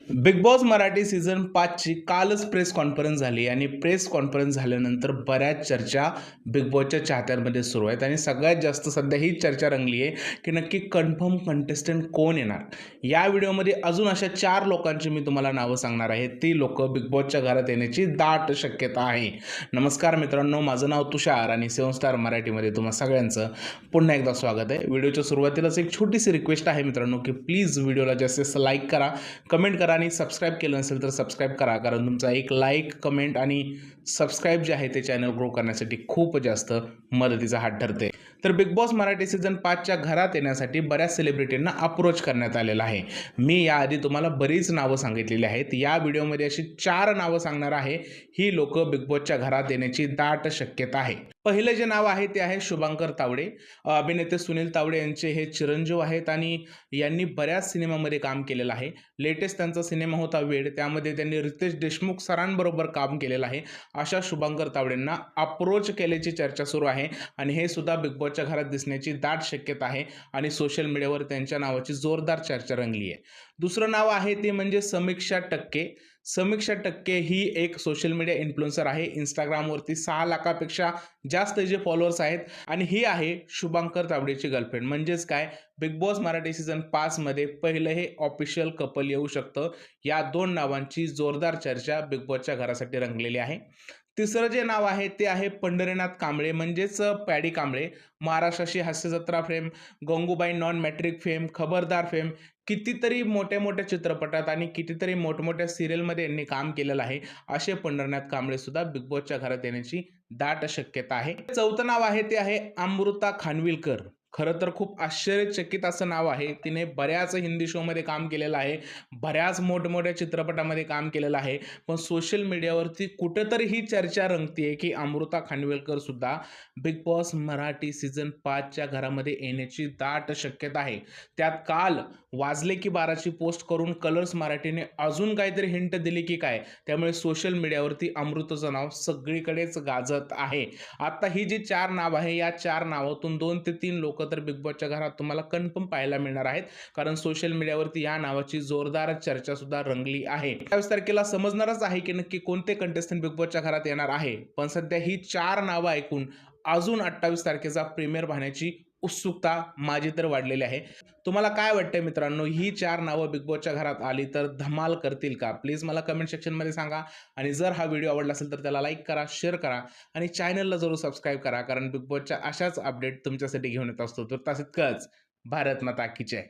Big boss Marathi season 5 ची कालच press conference झाली आणि प्रेस कॉन्फरन्स झाल्यानंतर बऱ्याच चर्चा बिग बॉसच्या चाहत्यांमध्ये सुरू आहेत आणि सगळ्यात जास्त सध्या ही चर्चा रंगली आहे की नक्की कन्फर्म कंटेस्टंट कोण येणार. या व्हिडिओमध्ये अजून अशा 4 लोकांची मी तुम्हाला नावं सांगणार आहे. ती लोक बिग बॉसच्या घरात येण्याची दाट शक्यता आहे. नमस्कार मित्रांनो, माझं नाव तुषार आणि 7 स्टार मराठीमध्ये तुम्हा सगळ्यांचं पुन्हा एकदा स्वागत आहे. व्हिडिओच्या सुरुवातीलाच एक छोटीशी रिक्वेस्ट आहे मित्रांनो की प्लीज व्हिडिओला जास्तीत जास्त लाईक करा, कमेंट करा आणि सबस्क्राईब केलं नसेल तर सबस्क्राईब करा, कारण तुमचा एक लाईक, कमेंट आणि सबस्क्राईब जे आहे ते चॅनल ग्रो करण्यासाठी खूप जास्त मदतीचा हात ठरते. तर बिग बॉस मराठी सीझन 5च्या घरात येण्यासाठी बऱ्याच सेलिब्रिटींना अप्रोच करण्यात आलेला आहे. मी याआधी तुम्हाला बरीच नावं सांगितलेली आहेत. या व्हिडिओमध्ये अशी 4 नावं सांगणार आहे. ही लोक बिग बॉसच्या घरात येण्याची दाट शक्यता आहे. पहिलं जे नाव आहे ते आहे शुभांकर तावडे. अभिनेते सुनील तावडे यांचे हे चिरंजीव आहेत आणि यांनी बऱ्याच सिनेमामध्ये काम केलेलं आहे. लेटेस्ट त्यांचा सिनेमा होता वेड, त्यामध्ये त्यांनी रितेश देशमुख सरांबरोबर काम केलेलं आहे. अशा शुभांकर तावडेंना अप्रोच केल्याची चर्चा सुरू आहे आणि हे सुद्धा बिग बॉसच्या घरात दिसण्याची दाट शक्यता आहे आणि सोशल मीडियावर त्यांच्या नावाची जोरदार चर्चा रंगली आहे. दुसरं नाव आहे ते म्हणजे समीक्षा टक्के. समीक्षा टक्के ही एक सोशल मीडिया इन्फ्लुएन्सर आहे. इंस्टाग्रामवरती 6 लाखापेक्षा जास्त जे फॉलोअर्स आहेत आणि ही आहे शुभांकर तावडेची गर्लफ्रेंड. म्हणजेच काय, बिग बॉस मराठी सीझन 5 मध्ये पहिलं हे ऑफिशियल कपल येऊ शकतं. या 2 नावांची जोरदार चर्चा बिग बॉसच्या घरासाठी रंगलेली आहे. तिसरं जे नाव आहे ते आहे पंढरीनाथ कांबळे, म्हणजेच पॅडी कांबळे. महाराष्ट्राशी Hasyajatra fame, Gangubai non matric fame, Khabardar fame, कितीतरी मोठ्या मोठ्या चित्रपटात आणि कितीतरी मोठमोठ्या सिरियलमध्ये यांनी काम केलेलं आहे. असे पंढरीनाथ कांबळे सुद्धा बिग बॉसच्या घरात येण्याची दाट शक्यता आहे. चौथं नाव आहे ते आहे अमृता खानविलकर. खरं तर खूप आश्चर्यचकित असं नाव आहे. तिने बऱ्याच हिंदी शोमध्ये काम केलेलं आहे, बऱ्याच मोठमोठ्या चित्रपटामध्ये काम केलेलं आहे. पण सोशल मीडियावरती कुठेतरी ही चर्चा रंगते की अमृता खानविलकर सुद्धा बिग बॉस मराठी सीझन 5च्या घरामध्ये येण्याची दाट शक्यता आहे. त्यात काल वाजले की 12ची पोस्ट करून कलर्स मराठीने अजून काहीतरी हिंट दिली की काय, त्यामुळे सोशल मीडियावरती अमृताचं नाव सगळीकडेच गाजत आहे. आता ही जी 4 नाव आहे, या 4 नावातून 2 ते 3 लोक तर बिग बॉसच्या घरात तुम्हाला कन्फर्म पाहायला मिळणार आहेत, कारण सोशल मीडियावरती या नावाची जोरदार चर्चा सुद्धा रंगली आहे. 28 तारखेला समजणारच आहे की नक्की कोणते कंटेस्टंट बिग बॉसच्या घरात येणार आहे. पण सध्या ही 4 नावं ऐकून अजून 28 तारखेचा प्रीमियर पाहण्याची उत्सुकता माझी तर वाढलेली आहे. तुम्हाला काय वाटतंय मित्रांनो, ही 4 नावं बिग बॉसच्या घरात आली तर धमाल करतील का? प्लीज मला कमेंट सेक्शनमध्ये सांगा आणि जर हा व्हिडिओ आवडला असेल तर त्याला लाईक करा, शेअर करा आणि चॅनलला जरूर सबस्क्राईब करा, कारण बिग बॉसच्या अशाच अपडेट तुमच्यासाठी घेऊन येत असतो. तर तसंच भारत माता की जय.